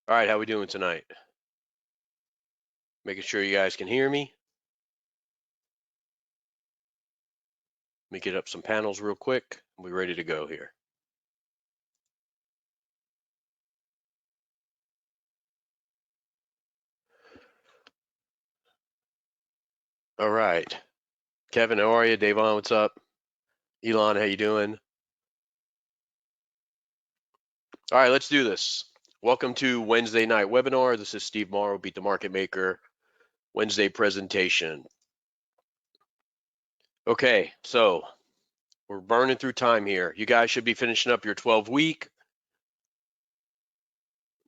All right, how we doing tonight? Making sure you guys can hear me. Let me get up some panels real quick. We're ready to go here. All right. Kevin, how are you? Davon, what's up? Elon, how you doing? All right, let's do this. Welcome to Wednesday night webinar. This is Steve Morrow, Beat the Market Maker, Wednesday presentation. Okay, so we're burning through time here. You guys should be finishing up your 12-week.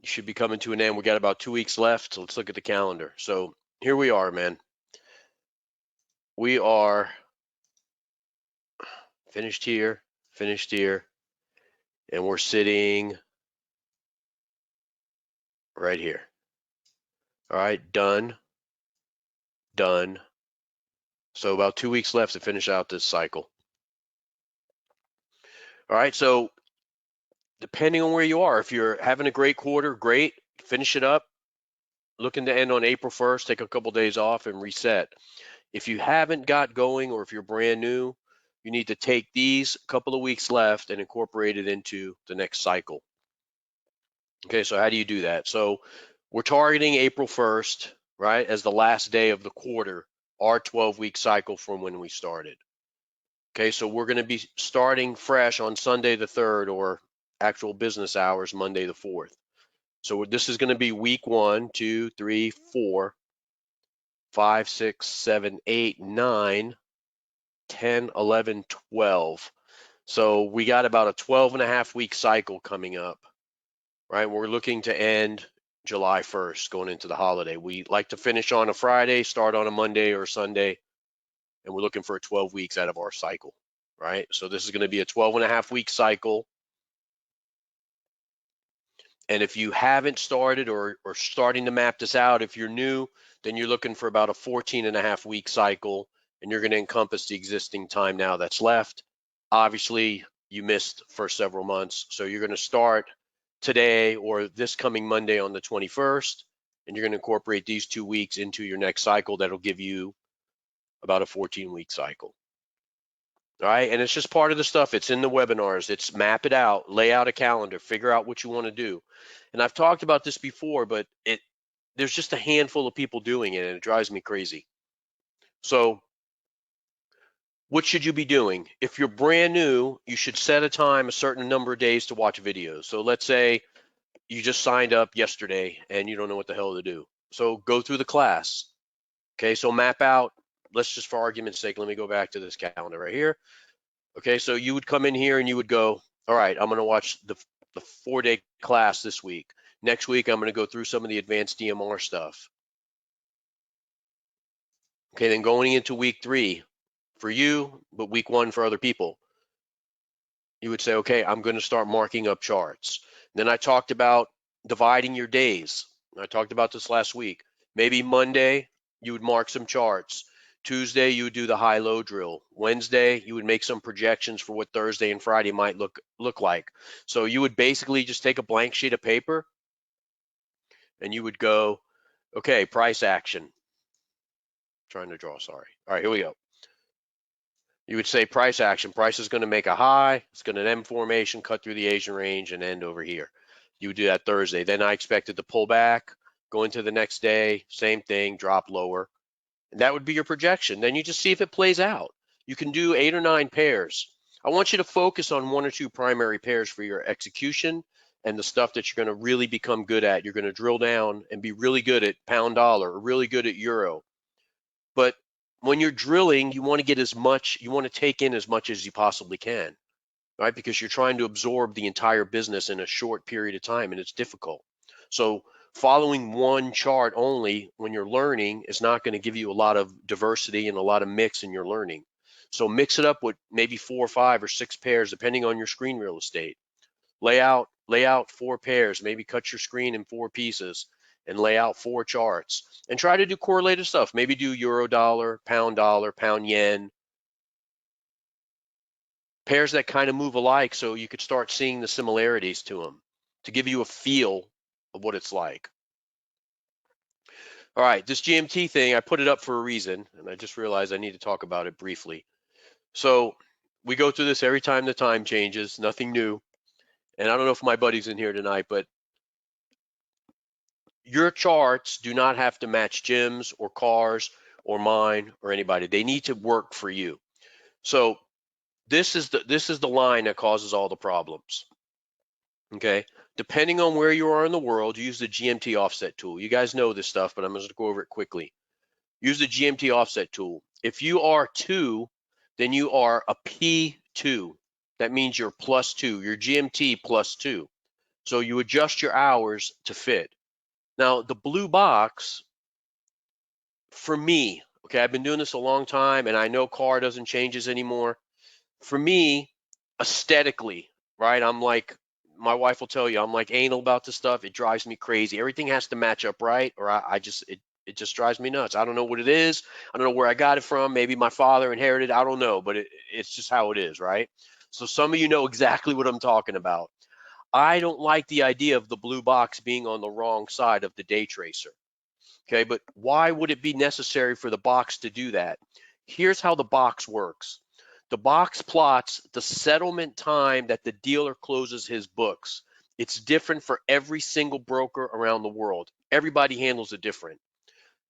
You should be coming to an end. We got about 2 weeks left. So let's look at the calendar. So here we are, man. We are finished here, and we're sitting right here. All right, done. So about 2 weeks left to finish out this cycle. All right, so depending on where you are, if you're having a great quarter, great, finish it up. Looking to end on April 1st, take a couple days off and reset. If you haven't got going or if you're brand new, you need to take these couple of weeks left and incorporate it into the next cycle. Okay, so how do you do that? So we're targeting April 1st, right, as the last day of the quarter, our 12-week cycle from when we started. Okay, so we're going to be starting fresh on Sunday the 3rd, or actual business hours, Monday the 4th. So this is going to be week 1, 2, 3, 4, 5, 6, 7, 8, 9, 10, 11, 12. So we got about a 12.5 week cycle coming up, right? We're looking to end July 1st, going into the holiday. We like to finish on a Friday, start on a Monday or Sunday, and we're looking for 12 weeks out of our cycle, right? So this is going to be a 12.5 week cycle. And if you haven't started or starting to map this out, if you're new, then you're looking for about a 14.5 week cycle, and you're going to encompass the existing time now that's left. Obviously, you missed for several months, so you're going to start today or this coming Monday on the 21st, and you're going to incorporate these 2 weeks into your next cycle. That'll give you about a 14-week cycle. All right, and it's just part of the stuff. It's in the webinars. It's map it out, lay out a calendar, figure out what you want to do. And I've talked about this before, but there's just a handful of people doing it, and it drives me crazy. So what should you be doing? If you're brand new, you should set a time, a certain number of days to watch videos. So let's say you just signed up yesterday and you don't know what the hell to do. So go through the class. Okay, so map out, let's just for argument's sake, let me go back to this calendar right here. Okay, so you would come in here and you would go, all right, I'm going to watch the 4-day class this week. Next week, I'm going to go through some of the advanced DMR stuff. Okay, then going into week 3 for you, but week 1 for other people, you would say, okay, I'm going to start marking up charts. Then I talked about dividing your days. I talked about this last week. Maybe Monday, you would mark some charts. Tuesday, you would do the high-low drill. Wednesday, you would make some projections for what Thursday and Friday might look like. So you would basically just take a blank sheet of paper and you would go, okay, price action. Trying to draw, sorry. All right, here we go. You would say price action. Price is going to make a high. It's going to an M formation, cut through the Asian range, and end over here. You would do that Thursday. Then I expected to pull back, go into the next day, same thing, drop lower. And that would be your projection. Then you just see if it plays out. You can do 8 or 9 pairs. I want you to focus on 1 or 2 primary pairs for your execution and the stuff that you're going to really become good at. You're going to drill down and be really good at pound dollar or really good at euro. But when you're drilling, you want to get as much, you want to take in as much as you possibly can, right? Because you're trying to absorb the entire business in a short period of time, and it's difficult. So following one chart only when you're learning is not going to give you a lot of diversity and a lot of mix in your learning. So mix it up with maybe 4 or 5 or 6 pairs, depending on your screen real estate. Lay out 4 pairs, maybe cut your screen in 4 pieces and lay out 4 charts and try to do correlated stuff. Maybe do euro dollar, pound yen, pairs that kind of move alike, so you could start seeing the similarities to them to give you a feel of what it's like. All right, this GMT thing, I put it up for a reason, and I just realized I need to talk about it briefly. So we go through this every time the time changes, nothing new. And I don't know if my buddy's in here tonight, but your charts do not have to match Jim's or Carr's or mine or anybody. They need to work for you. So this is the line that causes all the problems. Okay, depending on where you are in the world, use the GMT offset tool. You guys know this stuff, but I'm going to go over it quickly. Use the GMT offset tool. If you are 2, then you are a P2. That means you're +2. You're GMT +2. So you adjust your hours to fit. Now, the blue box, for me, okay, I've been doing this a long time, and I know Carr doesn't changes anymore. For me, aesthetically, right, I'm like, my wife will tell you, I'm like anal about this stuff. It drives me crazy. Everything has to match up right, or it just drives me nuts. I don't know what it is. I don't know where I got it from. Maybe my father inherited. I don't know, but it's just how it is, right? So some of you know exactly what I'm talking about. I don't like the idea of the blue box being on the wrong side of the day tracer. Okay, but why would it be necessary for the box to do that? Here's how the box works. The box plots the settlement time that the dealer closes his books. It's different for every single broker around the world. Everybody handles it different.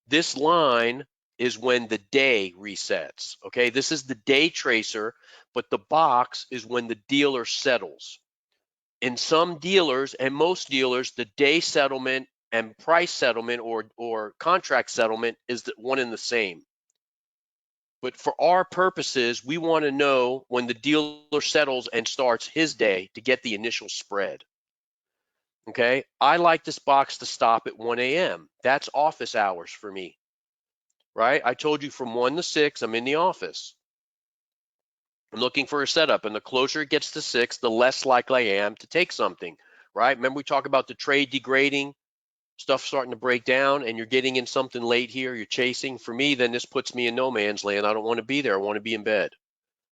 This line is when the day resets. Okay, this is the day tracer, but the box is when the dealer settles. In some dealers and most dealers, the day settlement and price settlement or contract settlement is the one and the same. But for our purposes, we want to know when the dealer settles and starts his day to get the initial spread. Okay, I like this box to stop at 1 a.m. That's office hours for me, right? I told you from 1 to 6, I'm in the office. I'm looking for a setup, and the closer it gets to 6, the less likely I am to take something, right? Remember we talk about the trade degrading, stuff starting to break down, and you're getting in something late here, you're chasing. For me, then this puts me in no man's land. I don't want to be there. I want to be in bed.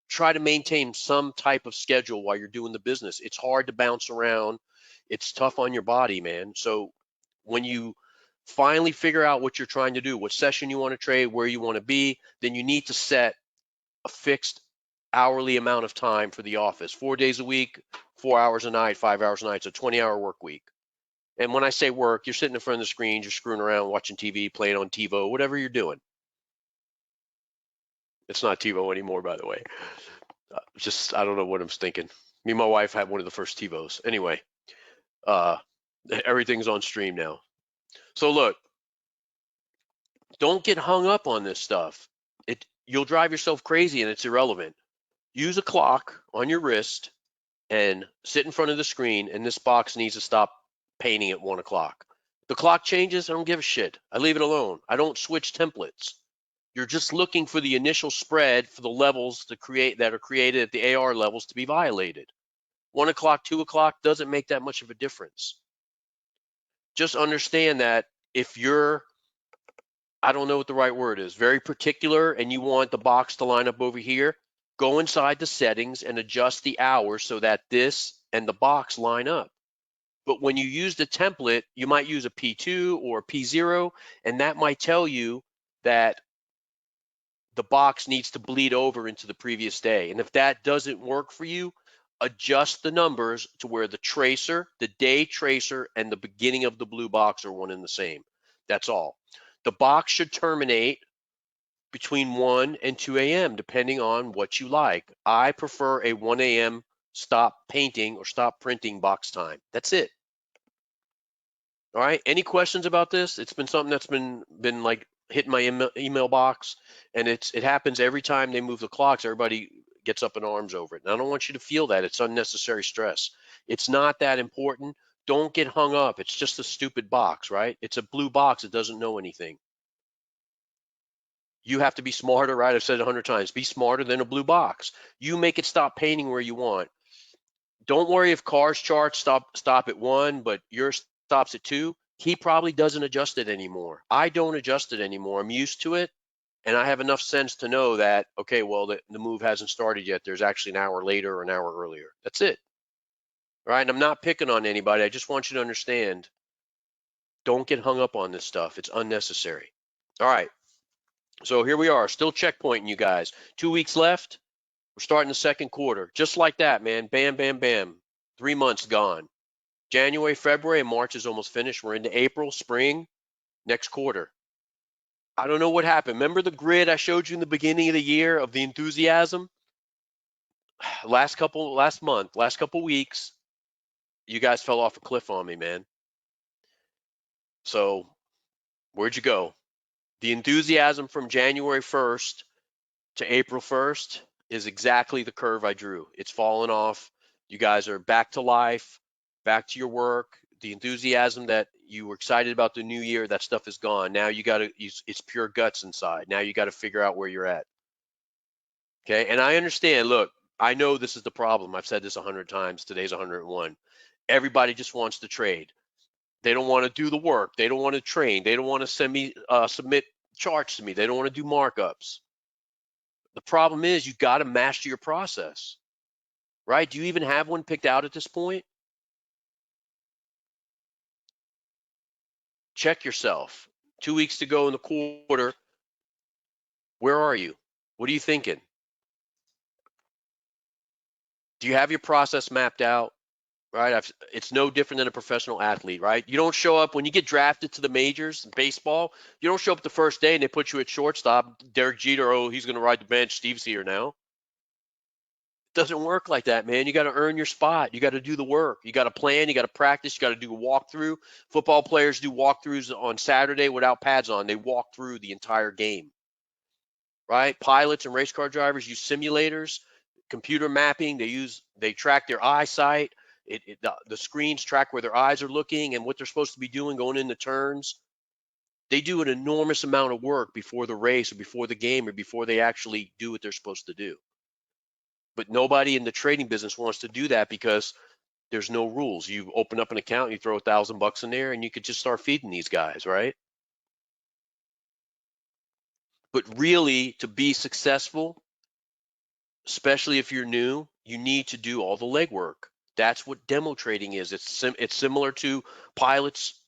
Try to maintain some type of schedule while you're doing the business. It's hard to bounce around. It's tough on your body, man. So when you finally figure out what you're trying to do, what session you want to trade, where you want to be, then you need to set a fixed hourly amount of time for the office. 4 days a week, 4 hours a night, 5 hours a night. It's a 20-hour work week. And when I say work, you're sitting in front of the screen, you're screwing around, watching TV, playing on TiVo, whatever you're doing. It's not TiVo anymore, by the way. Just, I don't know what I'm thinking. Me and my wife had one of the first TiVos. Anyway, everything's on stream now. So look, don't get hung up on this stuff. You'll drive yourself crazy and it's irrelevant. Use a clock on your wrist and sit in front of the screen, and this box needs to stop painting at 1 o'clock. The clock changes, I don't give a shit. I leave it alone. I don't switch templates. You're just looking for the initial spread for the levels that are created at the AR levels to be violated. 1 o'clock, 2 o'clock doesn't make that much of a difference. Just understand that if you're, I don't know what the right word is, very particular, and you want the box to line up over here, go inside the settings and adjust the hours so that this and the box line up. But when you use the template, you might use a P2 or a P0, and that might tell you that the box needs to bleed over into the previous day. And if that doesn't work for you, adjust the numbers to where the tracer, the day tracer, and the beginning of the blue box are one and the same. That's all. The box should terminate between 1 and 2 a.m. depending on what you like. I prefer a 1 a.m. stop painting or stop printing box time. That's it. All right. Any questions about this? It's been something that's been like hitting my email box, and it happens every time they move the clocks. Everybody gets up in arms over it. And I don't want you to feel that. It's unnecessary stress. It's not that important. Don't get hung up. It's just a stupid box, right? It's a blue box. It doesn't know anything. You have to be smarter, right? I've said it 100 times. Be smarter than a blue box. You make it stop painting where you want. Don't worry if Carr's charts stop at 1, but yours stops at 2. He probably doesn't adjust it anymore. I don't adjust it anymore. I'm used to it, and I have enough sense to know that, okay, well, the move hasn't started yet. There's actually an hour later or an hour earlier. That's it. All right, and I'm not picking on anybody. I just want you to understand Don't get hung up on this stuff. It's unnecessary. All right. So here we are, still checkpointing you guys. 2 weeks left. We're starting the second quarter. Just like that, man. Bam, bam, bam. 3 months gone. January, February, and March is almost finished. We're into April, spring, next quarter. I don't know what happened. Remember the grid I showed you in the beginning of the year of the enthusiasm? Last month, last couple weeks, you guys fell off a cliff on me, man. So where'd you go? The enthusiasm from January 1st to April 1st is exactly the curve I drew. It's fallen off. You guys are back to life, back to your work. The enthusiasm that you were excited about the new year, that stuff is gone. Now you got to, it's pure guts inside. Now you got to figure out where you're at. Okay. And I understand, look, I know this is the problem. I've said this 100 times. Today's 101. Everybody just wants to trade. They don't want to do the work. They don't want to train. They don't want to submit charts to me. They don't want to do markups. The problem is you got to master your process, right? Do you even have one picked out at this point? Check yourself. 2 weeks to go in the quarter. Where are you? What are you thinking? Do you have your process mapped out? Right? It's no different than a professional athlete, right? You don't show up when you get drafted to the majors in baseball. You don't show up the first day and they put you at shortstop. Derek Jeter, oh, he's going to ride the bench. Steve's here now. It doesn't work like that, man. You got to earn your spot. You got to do the work. You got to plan. You got to practice. You got to do a walkthrough. Football players do walkthroughs on Saturday without pads on. They walk through the entire game, right? Pilots and race car drivers use simulators, computer mapping. They track their eyesight. The screens track where their eyes are looking and what they're supposed to be doing going into turns. They do an enormous amount of work before the race or before the game or before they actually do what they're supposed to do. But nobody in the trading business wants to do that because there's no rules. You open up an account, you throw $1,000 in there, and you could just start feeding these guys, right? But really, to be successful, especially if you're new, you need to do all the legwork. That's what demo trading is. It's similar to pilots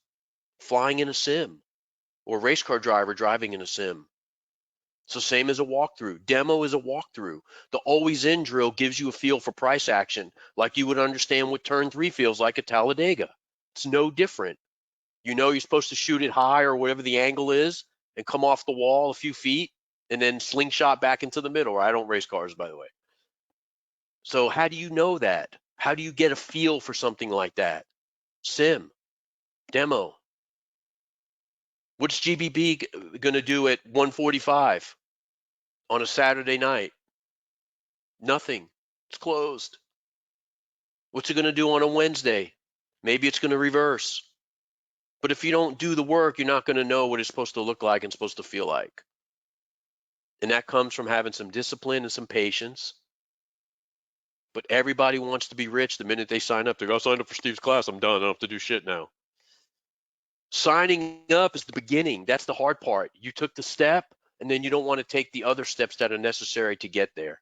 flying in a sim or race car driver driving in a sim. So same as a walkthrough. Demo is a walkthrough. The always in drill gives you a feel for price action, like you would understand what turn 3 feels like at Talladega. It's no different. You know you're supposed to shoot it high or whatever the angle is and come off the wall a few feet and then slingshot back into the middle. I don't race cars, by the way. So how do you know that? How do you get a feel for something like that? Sim, demo. What's GBB going to do at 1:45 on a Saturday night? Nothing. It's closed. What's it going to do on a Wednesday? Maybe it's going to reverse. But if you don't do the work, you're not going to know what it's supposed to look like and supposed to feel like. And that comes from having some discipline and some patience. But everybody wants to be rich the minute they sign up. They go, sign up for Steve's class. I'm done. I don't have to do shit now. Signing up is the beginning. That's the hard part. You took the step, and then you don't want to take the other steps that are necessary to get there.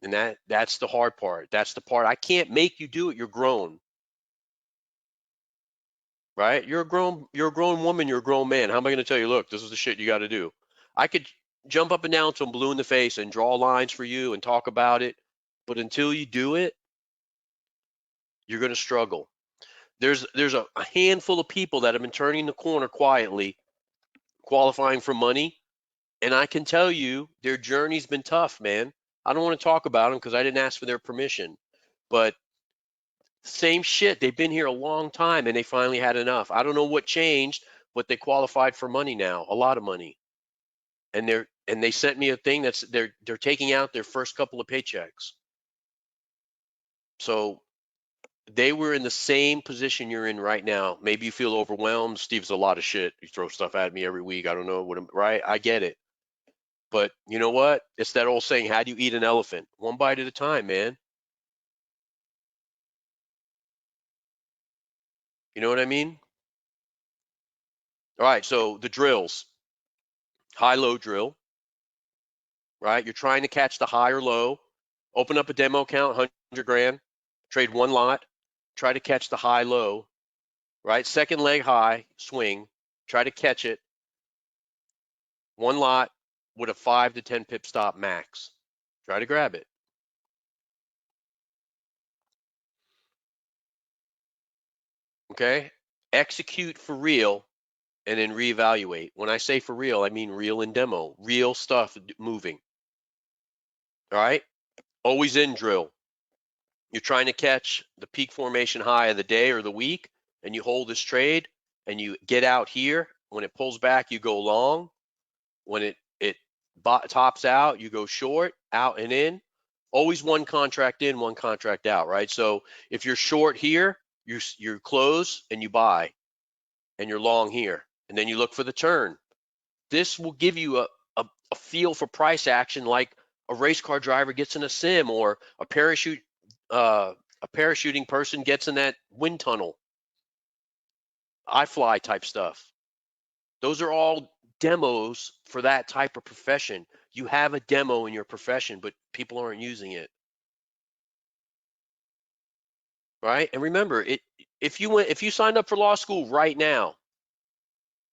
And that's the hard part. That's the part I can't make you do it. You're grown. Right? You're a grown woman, you're a grown man. How am I going to tell you, look, this is the shit you got to do? I could jump up and down till I'm blue in the face and draw lines for you and talk about it, but until you do it, you're going to struggle. There's a handful of people that have been turning the corner quietly, qualifying for money, and I can tell you their journey's been tough, man. I don't want to talk about them because I didn't ask for their permission, but same shit. They've been here a long time and they finally had enough. I don't know what changed, but they qualified for money now, a lot of money. And they sent me a thing that's they're taking out their first couple of paychecks. So they were in the same position you're in right now. Maybe you feel overwhelmed. Steve's a lot of shit. You throw stuff at me every week. I don't know what I'm right. I get it. But you know what? It's that old saying, how do you eat an elephant? One bite at a time, man. You know what I mean? All right, so the drills. High-low drill, right? You're trying to catch the high or low. Open up a demo account, 100 grand, trade one lot, try to catch the high-low, right? Second leg high, swing, try to catch it. One lot with a 5 to 10 pip stop max. Try to grab it. Okay? Execute for real and then reevaluate. When I say for real, I mean real in demo, real stuff moving. All right? Always in drill. You're trying to catch the peak formation high of the day or the week, and you hold this trade and you get out here. When it pulls back, you go long. When it tops out, you go short, out and in. Always one contract in, one contract out, right? So if you're short here, you close and you buy, and you're long here, and then you look for the turn. This will give you a feel for price action, like a race car driver gets in a sim, or a parachuting person gets in that wind tunnel, iFly type stuff. Those are all demos for that type of profession. You have a demo in your profession, but people aren't using it, right? And remember, if you signed up for law school right now,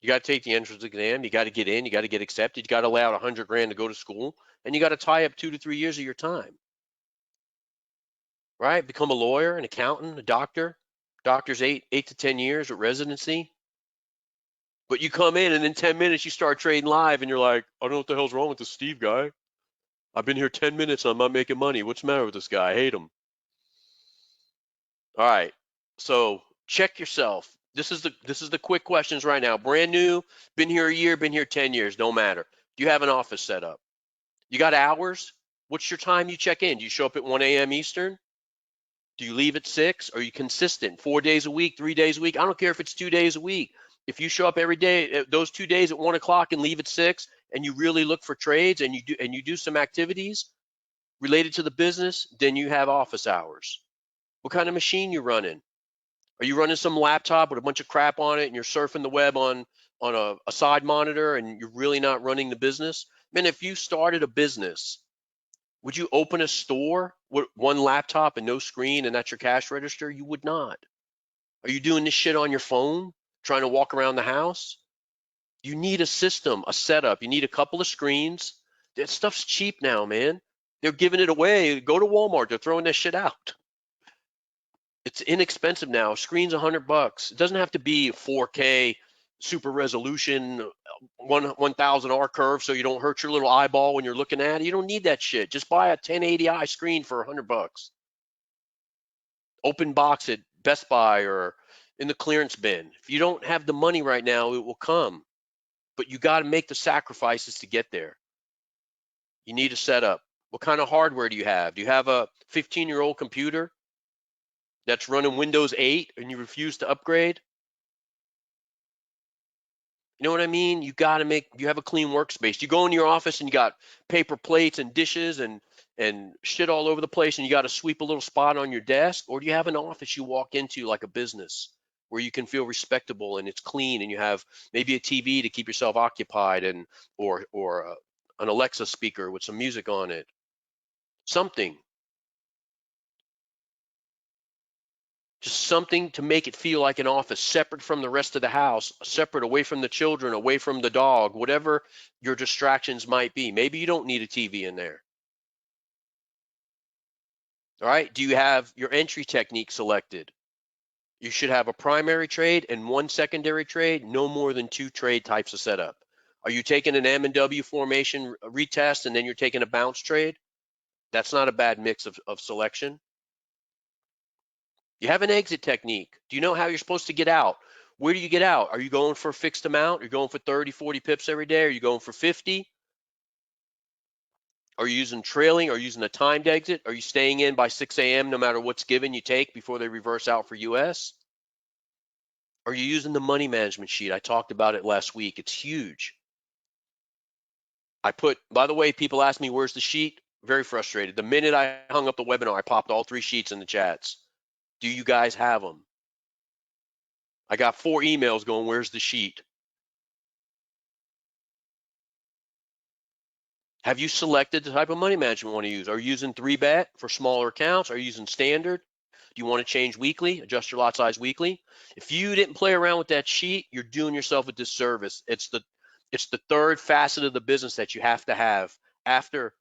you got to take the entrance exam, you got to get in, you got to get accepted, you got to lay out 100 grand to go to school, and you got to tie up 2 to 3 years of your time, right? Become a lawyer, an accountant, a doctor. Doctors 8 to 10 years with residency. But you come in and in 10 minutes you start trading live and you're like, I don't know what the hell's wrong with this Steve guy. I've been here 10 minutes and I'm not making money. What's the matter with this guy? I hate him. All right. So check yourself. This is the quick questions right now. Brand new, been here a year, been here 10 years, don't matter. Do you have an office set up? You got hours? What's your time you check in? Do you show up at 1 a.m. Eastern? Do you leave at 6? Are you consistent? 4 days a week, 3 days a week? I don't care if it's 2 days a week. If you show up every day, those 2 days at 1 o'clock and leave at 6, and you really look for trades and you do some activities related to the business, then you have office hours. What kind of machine you running? Are you running some laptop with a bunch of crap on it and you're surfing the web on a side monitor and you're really not running the business? Man, if you started a business, would you open a store with one laptop and no screen and that's your cash register? You would not. Are you doing this shit on your phone, trying to walk around the house? You need a system, a setup. You need a couple of screens. That stuff's cheap now, man. They're giving it away. Go to Walmart. They're throwing that shit out. It's inexpensive now. Screen's $100. It doesn't have to be 4K, super resolution, 1000 R curve, so you don't hurt your little eyeball when you're looking at it. You don't need that shit. Just buy a 1080i screen for $100. Open box at Best Buy or in the clearance bin. If you don't have the money right now, it will come, but you got to make the sacrifices to get there. You need a setup. What kind of hardware do you have? Do you have a 15-year-old computer that's running Windows 8 and you refuse to upgrade? You know what I mean? You have a clean workspace. You go in your office and you got paper plates and dishes and shit all over the place and you got to sweep a little spot on your desk? Or do you have an office you walk into like a business where you can feel respectable and it's clean and you have maybe a TV to keep yourself occupied and or an Alexa speaker with some music on it? Something. Just something to make it feel like an office, separate from the rest of the house, separate, away from the children, away from the dog, whatever your distractions might be. Maybe you don't need a TV in there. All right. Do you have your entry technique selected? You should have a primary trade and one secondary trade, no more than 2 trade types of setup. Are you taking an M&W formation retest and then you're taking a bounce trade? That's not a bad mix of selection. You have an exit technique. Do you know how you're supposed to get out? Where do you get out? Are you going for a fixed amount? Are you going for 30, 40 pips every day? Are you going for 50? Are you using trailing? Are you using a timed exit? Are you staying in by 6 a.m. no matter what's given you take before they reverse out for US? Are you using the money management sheet? I talked about it last week. It's huge. By the way, people ask me, where's the sheet? Very frustrated. The minute I hung up the webinar, I popped all 3 sheets in the chats. Do you guys have them? I got 4 emails going, where's the sheet? Have you selected the type of money management you want to use? Are you using 3-bet for smaller accounts? Are you using standard? Do you want to change weekly, adjust your lot size weekly? If you didn't play around with that sheet, you're doing yourself a disservice. It's the third facet of the business that you have to have after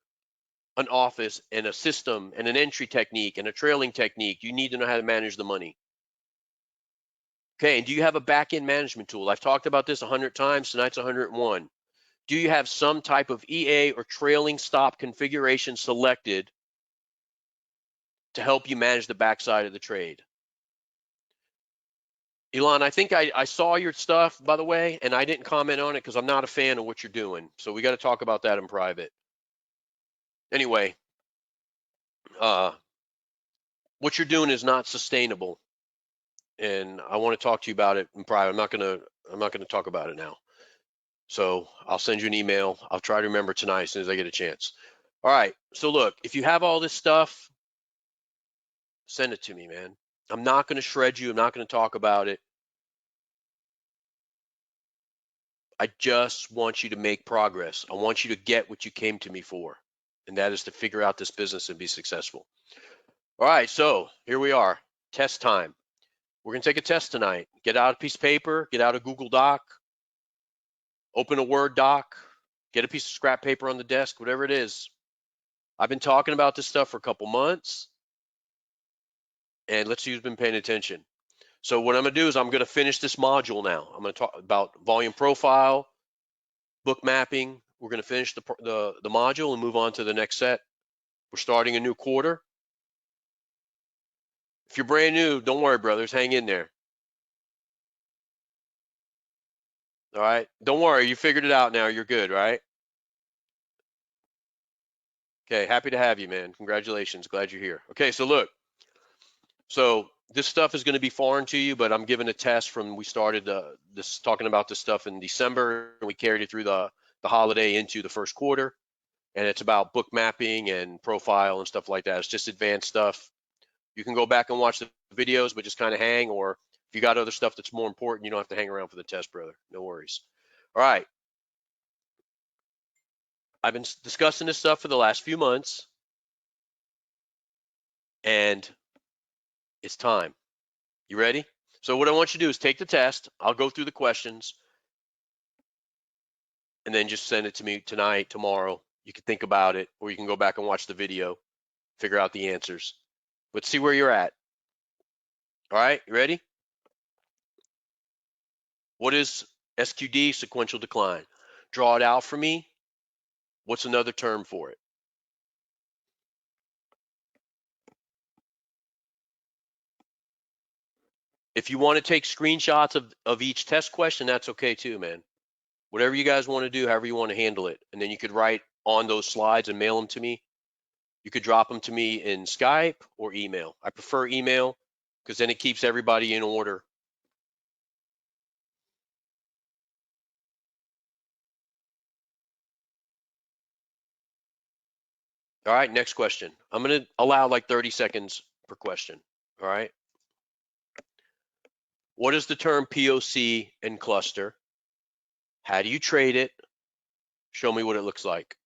an office and a system and an entry technique and a trailing technique. You need to know how to manage the money. Okay, and do you have a back-end management tool? I've talked about this 100 times. Tonight's 101. Do you have some type of EA or trailing stop configuration selected to help you manage the backside of the trade? Elon, I think I saw your stuff, by the way, and I didn't comment on it because I'm not a fan of what you're doing. So we got to talk about that in private. Anyway, what you're doing is not sustainable, and I want to talk to you about it in private. I'm not gonna talk about it now. So I'll send you an email. I'll try to remember tonight as soon as I get a chance. All right. So look, if you have all this stuff, send it to me, man. I'm not going to shred you. I'm not going to talk about it. I just want you to make progress. I want you to get what you came to me for, and that is to figure out this business and be successful. All right. So here we are. Test time. We're going to take a test tonight. Get out a piece of paper, get out a Google Doc, open a Word doc, get a piece of scrap paper on the desk, whatever it is. I've been talking about this stuff for a couple months, and let's see who's been paying attention. So what I'm going to do is I'm going to finish this module now. I'm going to talk about volume profile, book mapping. We're going to finish the module and move on to the next set. We're starting a new quarter. If you're brand new, don't worry, brothers. Hang in there. All right. Don't worry. You figured it out now. You're good, right? Okay. Happy to have you, man. Congratulations. Glad you're here. Okay. So look. So this stuff is going to be foreign to you, but I'm giving a test from we started this talking about this stuff in December, and we carried it through the holiday into the first quarter. And it's about book mapping and profile and stuff like that. It's just advanced stuff. You can go back and watch the videos, but just kind of hang, or if you got other stuff that's more important, you don't have to hang around for the test, brother. No worries. All right. I've been discussing this stuff for the last few months, and it's time. You ready? So what I want you to do is take the test. I'll go through the questions, and then just send it to me tonight, tomorrow. You can think about it, or you can go back and watch the video, figure out the answers. Let's see where you're at. All right, you ready? What is SQD, sequential decline? Draw it out for me. What's another term for it? If you want to take screenshots of each test question, that's okay too, man. Whatever you guys want to do, however you want to handle it. And then you could write on those slides and mail them to me. You could drop them to me in Skype or email. I prefer email because then it keeps everybody in order. All right, next question. I'm going to allow like 30 seconds per question. All right. What is the term POC and cluster? How do you trade it? Show me what it looks like.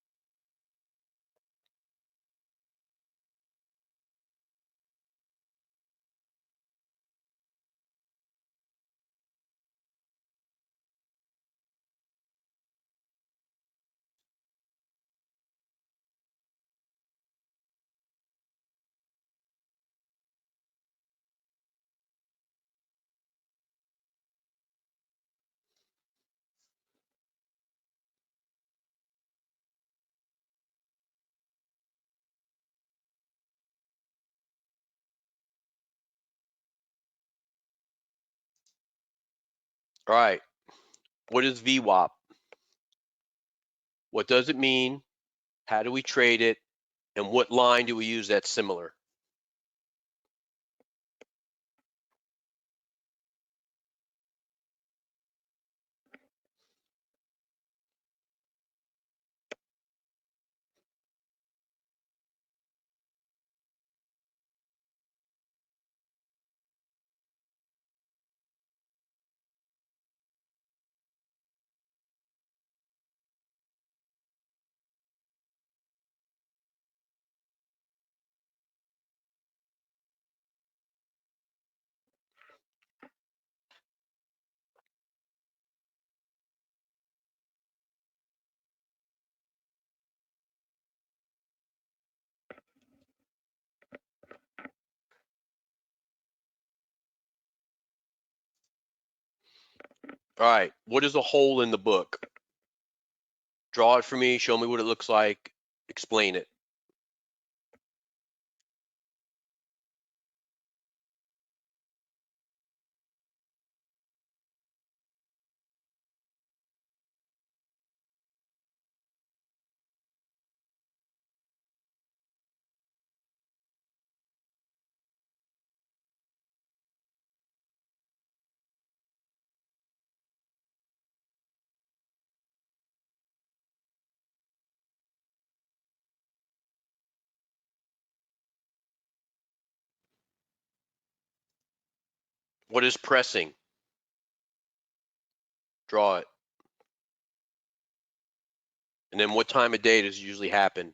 All right. What is VWAP? What does it mean? How do we trade it? And what line do we use that's similar? All right. What is a hole in the book? Draw it for me. Show me what it looks like. Explain it. What is pressing? Draw it. And then what time of day does it usually happen?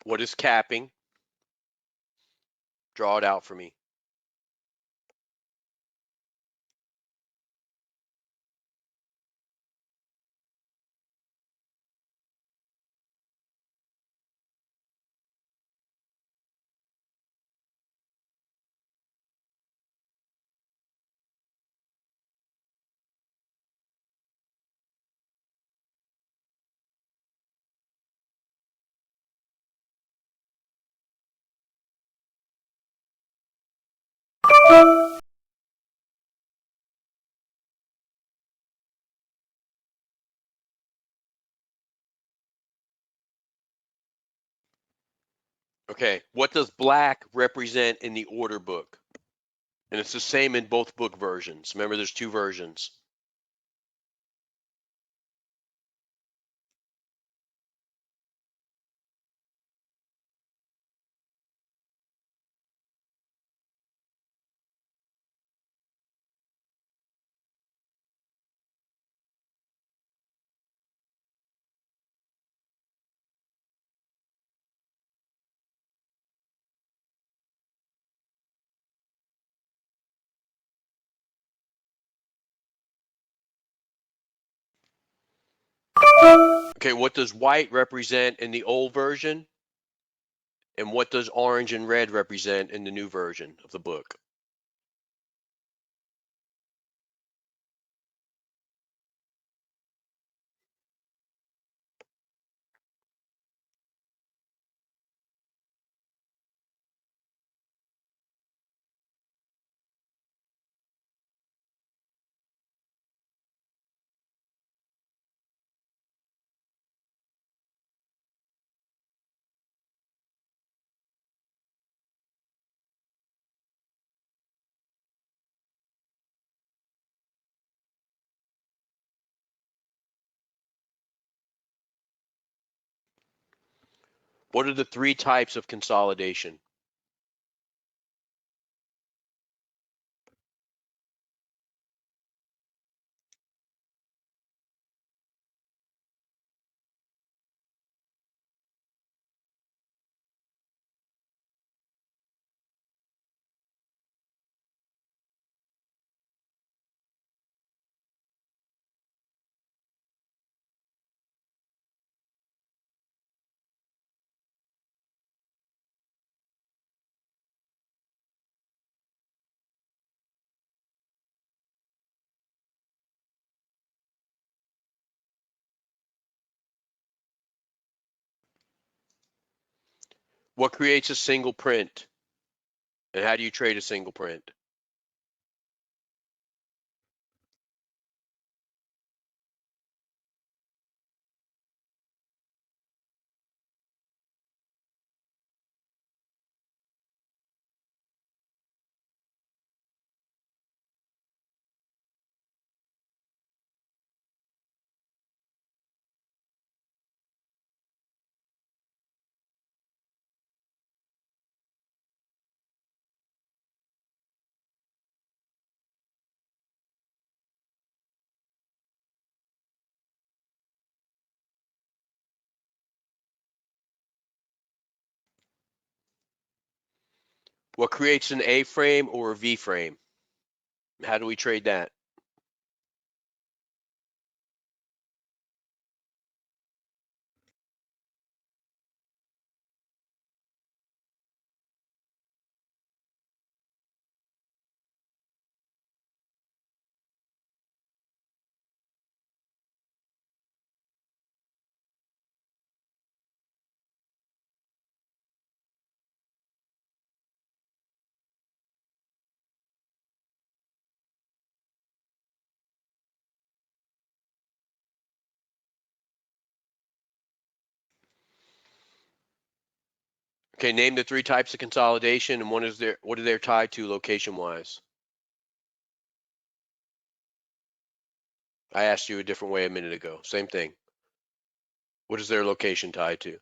What is capping? Draw it out for me. Okay. What does black represent in the order book? And it's the same in both book versions. Remember, there's two versions. Okay, what does white represent in the old version? And what does orange and red represent in the new version of the book? What are the three types of consolidation? What creates a single print? And how do you trade a single print? What creates an A frame or a V frame? How do we trade that? Okay, name the 3 types of consolidation and what are they tied to location wise? I asked you a different way a minute ago. Same thing. What is their location tied to?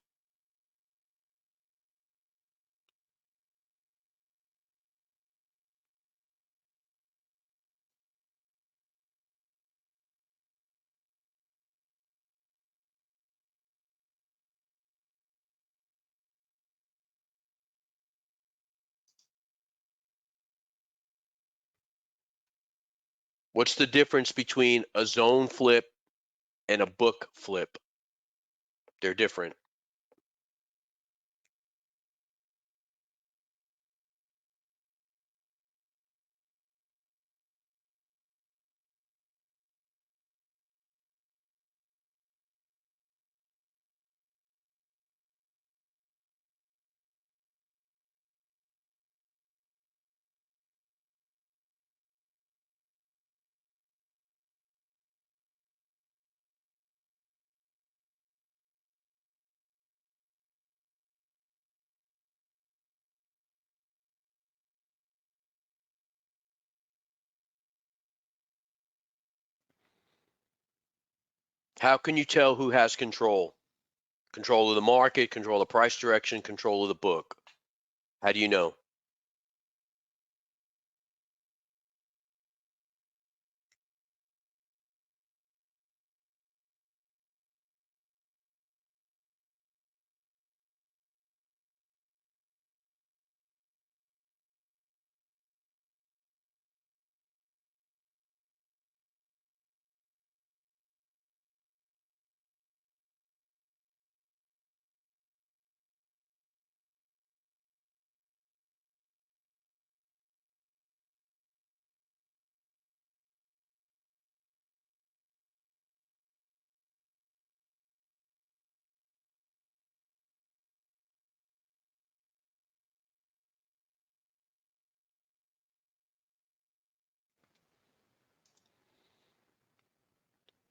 What's the difference between a zone flip and a book flip? They're different. How can you tell who has control? Control of the market, control of price direction, control of the book. How do you know?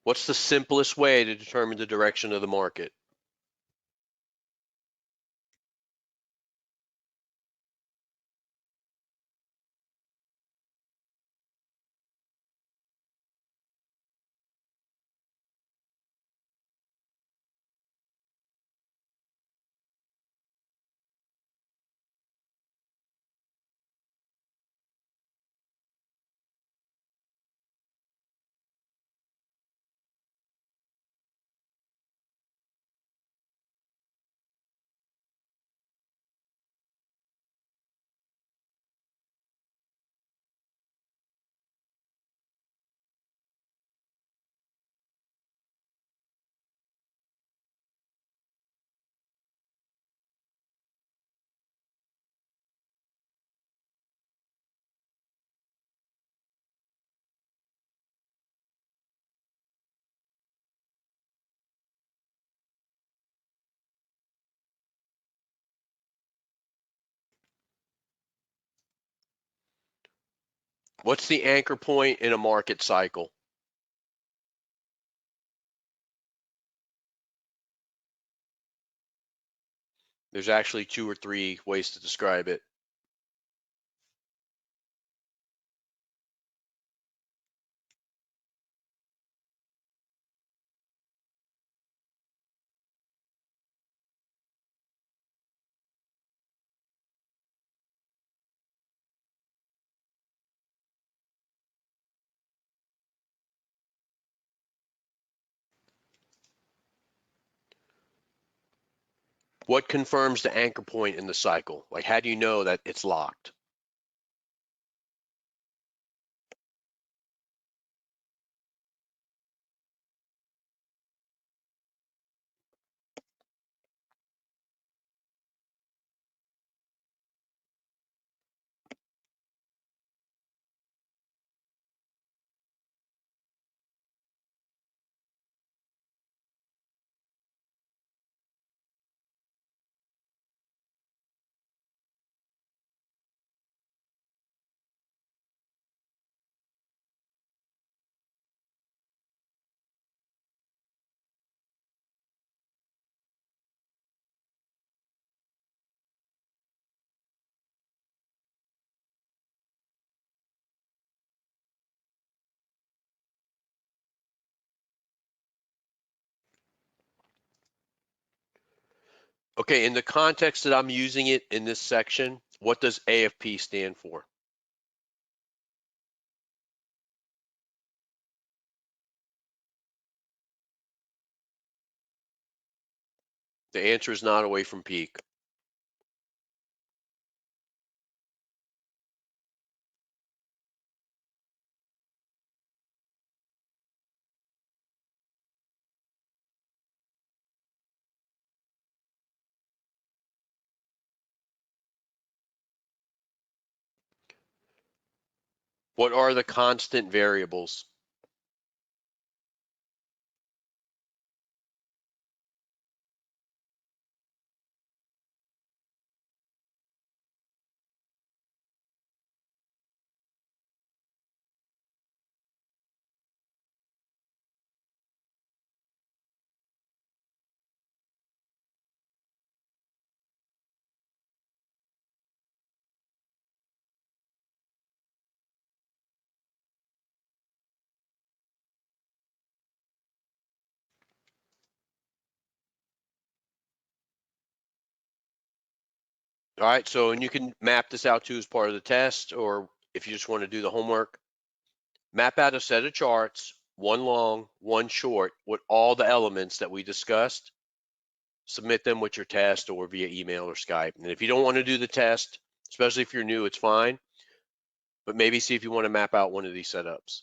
What's the simplest way to determine the direction of the market? What's the anchor point in a market cycle? There's actually 2 or 3 ways to describe it. What confirms the anchor point in the cycle? Like, how do you know that it's locked? Okay, in the context that I'm using it in this section, what does AFP stand for? The answer is not away from peak. What are the constant variables? All right, so and you can map this out too as part of the test, or if you just want to do the homework, map out a set of charts, one long, one short, with all the elements that we discussed. Submit them with your test or via email or Skype. And if you don't want to do the test, especially if you're new, it's fine. But maybe see if you want to map out one of these setups.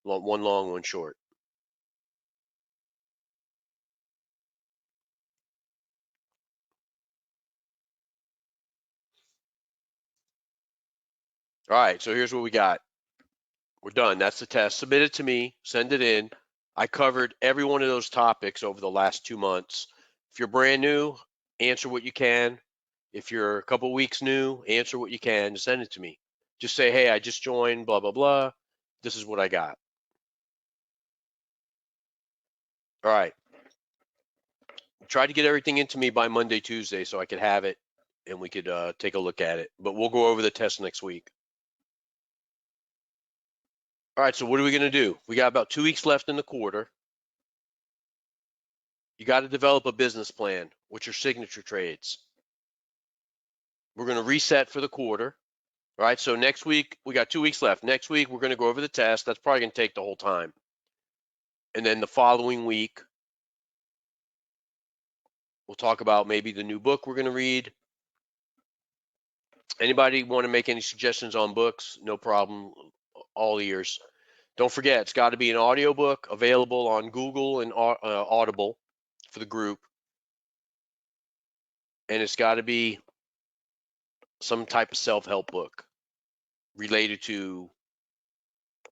One long, one short. All right, so here's what we got. We're done. That's the test. Submit it to me. Send it in. I covered every one of those topics over the last 2 months. If you're brand new, answer what you can. If you're a couple weeks new, answer what you can. Send it to me. Just say, hey, I just joined, blah, blah, blah. This is what I got. All right. Try to get everything into me by Monday, Tuesday, so I could have it and we could take a look at it. But we'll go over the test next week. All right, so what are we going to do? We got about 2 weeks left in the quarter. You got to develop a business plan with your signature trades. We're going to reset for the quarter. All right, so next week, we got 2 weeks left. Next week, we're going to go over the test. That's probably going to take the whole time. And then the following week, we'll talk about maybe the new book we're going to read. Anybody want to make any suggestions on books? No problem. All ears. Don't forget, it's got to be an audiobook available on Google and Audible for the group. And it's got to be some type of self-help book related to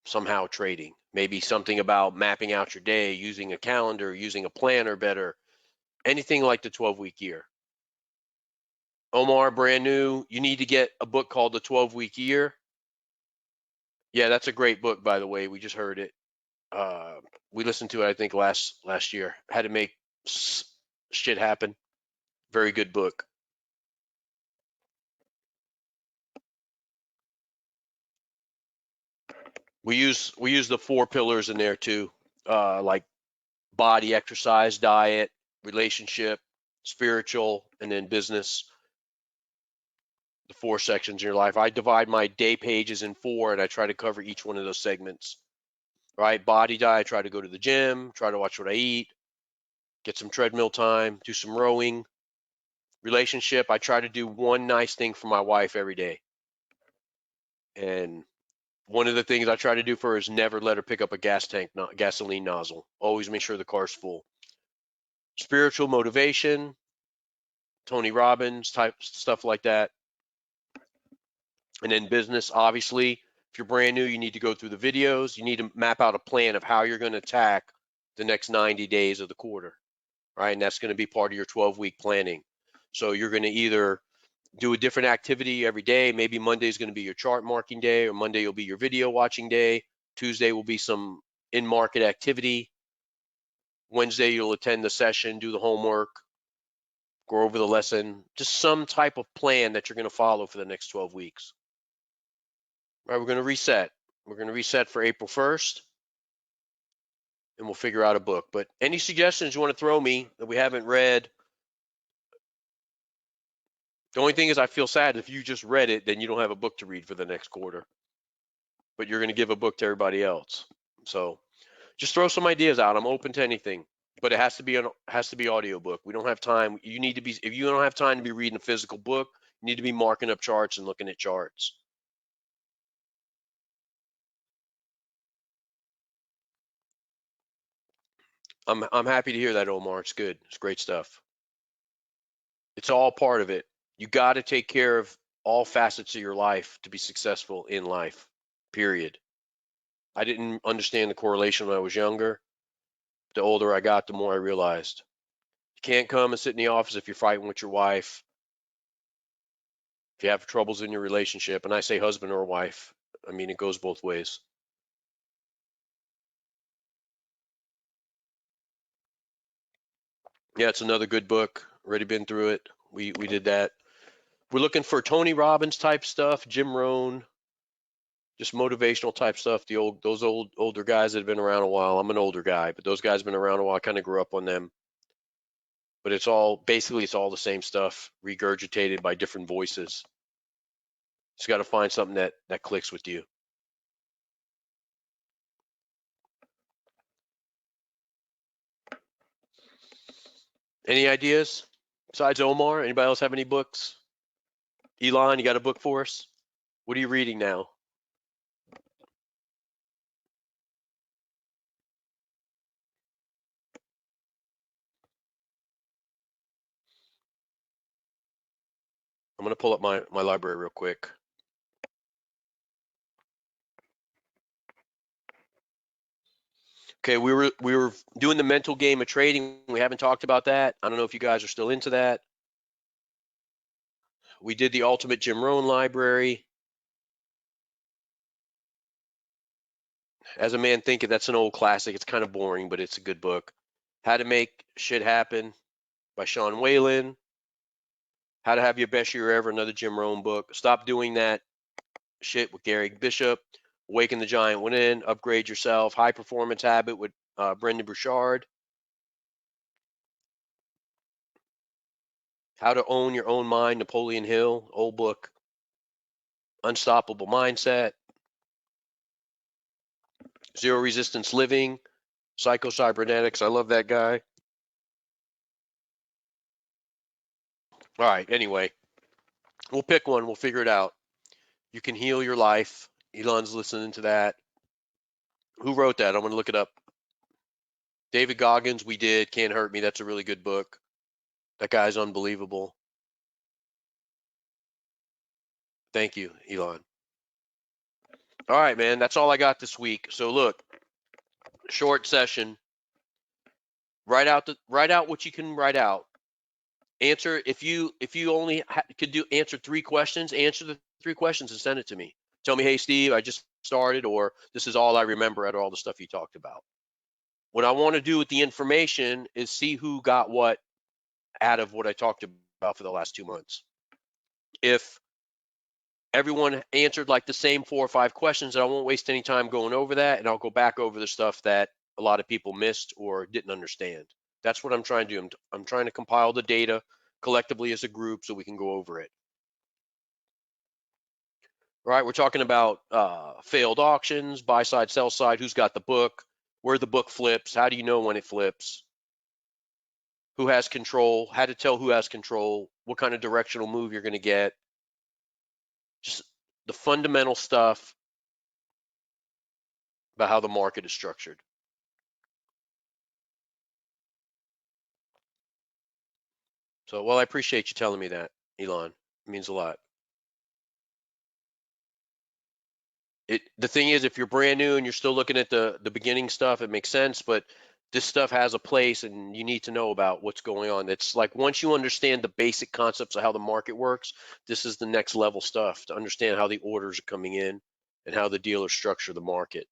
somehow trading. Maybe something about mapping out your day, using a calendar, using a planner better, anything like the 12-week year. Omar, brand new, you need to get a book called The 12-Week Year. Yeah, that's a great book, by the way. We just heard it. We listened to it, I think, last year. How to make shit happen. Very good book. We use the 4 pillars in there too, like body, exercise, diet, relationship, spiritual, and then business. The 4 sections in your life. I divide my day pages in 4, and I try to cover each one of those segments. Right? Body, diet. I try to go to the gym. Try to watch what I eat. Get some treadmill time. Do some rowing. Relationship. I try to do one nice thing for my wife every day. And one of the things I try to do for her is never let her pick up a gasoline nozzle. Always make sure the car's full. Spiritual motivation, Tony Robbins type stuff like that. And then business, obviously, if you're brand new, you need to go through the videos. You need to map out a plan of how you're going to attack the next 90 days of the quarter, right? And that's going to be part of your 12-week planning. So you're going to either do a different activity every day. Maybe Monday is going to be your chart marking day, or Monday will be your video watching day. Tuesday will be some in-market activity. Wednesday, you'll attend the session, do the homework, go over the lesson, just some type of plan that you're going to follow for the next 12 weeks. All right, we're going to reset. We're going to reset for April 1st, and we'll figure out a book. But any suggestions you want to throw me that we haven't read, The only thing is I feel sad if you just read it, then you don't have a book to read for the next quarter. But you're going to give a book to everybody else. So just throw some ideas out. I'm open to anything, but it has to be audiobook. We don't have time. You need to be, if you don't have time to be reading a physical book, you need to be marking up charts and looking at charts. I'm happy to hear that, Omar. It's good. It's great stuff. It's all part of it. You got to take care of all facets of your life to be successful in life. Period. I didn't understand the correlation when I was younger. The older I got, the more I realized. You can't come and sit in the office if you're fighting with your wife, if you have troubles in your relationship, and I say husband or wife, I mean, it goes both ways. Yeah, it's another good book. Already been through it. We did that. We're looking for Tony Robbins type stuff, Jim Rohn, just motivational type stuff. Those older guys that have been around a while. I'm an older guy, but those guys have been around a while. I kind of grew up on them. But it's all the same stuff, regurgitated by different voices. Just got to find something that clicks with you. Any ideas besides Omar? Anybody else have any books? Elon, you got a book for us? What are you reading now? I'm going to pull up my library real quick. Okay, we were doing the mental game of trading. We haven't talked about that. I don't know if you guys are still into that. We did the Ultimate Jim Rohn library. As a Man Thinketh, that's an old classic. It's kind of boring, but it's a good book. How to Make Shit Happen by Sean Whalen. How to Have Your Best Year Ever, another Jim Rohn book. Stop Doing That Shit with Gary Bishop. Awaken the Giant Within. Upgrade Yourself. High Performance Habit with Brendon Burchard. How to Own Your Own Mind, Napoleon Hill, old book. Unstoppable Mindset. Zero Resistance Living. Psycho-Cybernetics. I love that guy. All right, anyway, we'll pick one. We'll figure it out. You Can Heal Your Life. Elon's listening to that. Who wrote that? I'm going to look it up. David Goggins, we did. Can't Hurt Me. That's a really good book. That guy's unbelievable. Thank you, Elon. All right, man. That's all I got this week. So look, short session. Write out what you can write out. Answer if you only could answer 3 questions. Answer the 3 questions and send it to me. Tell me, hey Steve, I just started, or this is all I remember out of all the stuff you talked about. What I want to do with the information is see who got what out of what I talked about for the last 2 months. If everyone answered like the same 4 or 5 questions, I won't waste any time going over that, and I'll go back over the stuff that a lot of people missed or didn't understand. That's what I'm trying to do. I'm trying to compile the data collectively as a group so we can go over it. All right, we're talking about failed auctions, buy side, sell side, who's got the book, where the book flips, how do you know when it flips, who has control, how to tell who has control, what kind of directional move you're going to get, just the fundamental stuff about how the market is structured. So, well, I appreciate you telling me that, Elon. It means a lot. The thing is, if you're brand new and you're still looking at the beginning stuff, it makes sense, but this stuff has a place and you need to know about what's going on. It's like once you understand the basic concepts of how the market works, this is the next level stuff to understand how the orders are coming in and how the dealers structure the market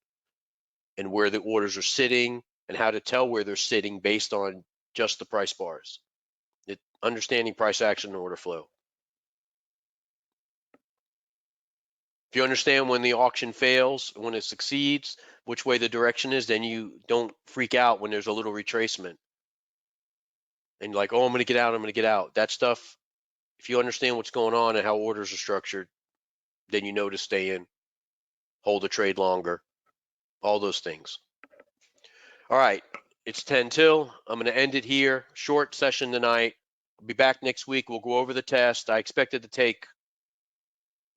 and where the orders are sitting and how to tell where they're sitting based on just the price bars. Understanding price action and order flow. If you understand when the auction fails, when it succeeds, which way the direction is, then you don't freak out when there's a little retracement. And like, oh, I'm going to get out, I'm going to get out. That stuff If you understand what's going on and how orders are structured, then you know to stay in, hold the trade longer, all those things. All right, it's 10 till. I'm going to end it here. Short session tonight. I'll be back next week. We'll go over the test. I expect it to take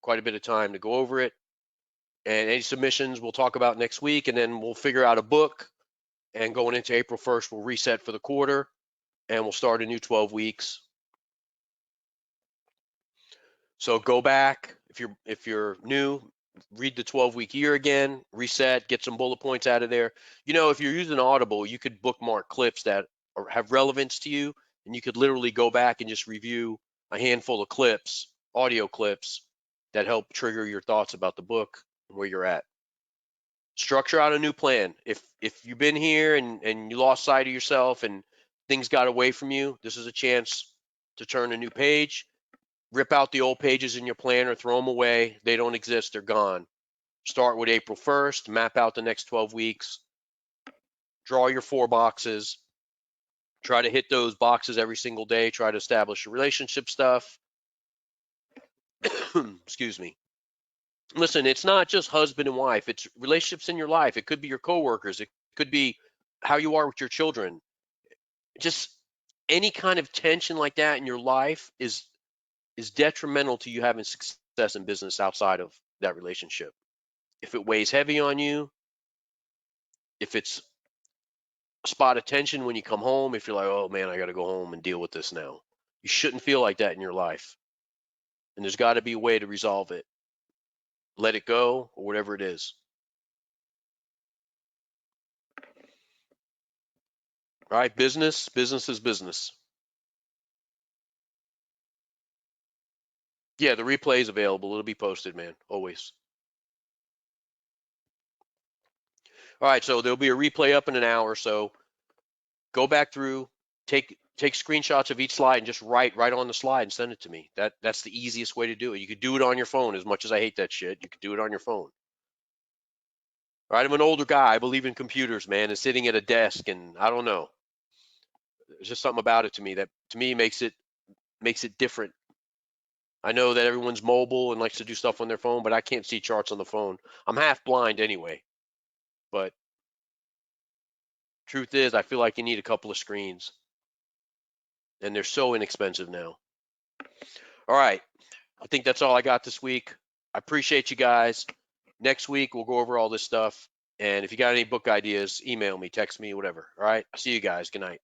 quite a bit of time to go over it. And any submissions we'll talk about next week, and then we'll figure out a book. And going into April 1st, we'll reset for the quarter, and we'll start a new 12 weeks. So go back if you're new, read the 12-week year again, reset, get some bullet points out of there. You know, if you're using Audible, you could bookmark clips that have relevance to you, and you could literally go back and just review a handful of clips, audio clips, that help trigger your thoughts about the book and where you're at. Structure out a new plan. If you've been here and you lost sight of yourself and things got away from you, this is a chance to turn a new page. Rip out the old pages in your plan or throw them away. They don't exist. They're gone. Start with April 1st. Map out the next 12 weeks. Draw your 4 boxes. Try to hit those boxes every single day. Try to establish a relationship stuff. Excuse me. Listen, it's not just husband and wife. It's relationships in your life. It could be your coworkers. It could be how you are with your children. Just any kind of tension like that in your life is detrimental to you having success in business outside of that relationship. If it weighs heavy on you, if it's a spot of tension when you come home, if you're like, oh man, I got to go home and deal with this now. You shouldn't feel like that in your life. And there's got to be a way to resolve it. Let it go, or whatever it is. All right, business is business. Yeah, the replay is available. It'll be posted, man, always. All right, so there'll be a replay up in an hour. So go back through, take screenshots of each slide and just write on the slide and send it to me. That's the easiest way to do it. You could do it on your phone. As much as I hate that shit, you could do it on your phone. All right, I'm an older guy. I believe in computers, man, and sitting at a desk, and I don't know. There's just something about it to me that to me makes it different. I know that everyone's mobile and likes to do stuff on their phone, but I can't see charts on the phone. I'm half blind anyway. But truth is, I feel like you need a couple of screens. And they're so inexpensive now. All right. I think that's all I got this week. I appreciate you guys. Next week, we'll go over all this stuff. And if you got any book ideas, email me, text me, whatever. All right. I'll see you guys. Good night.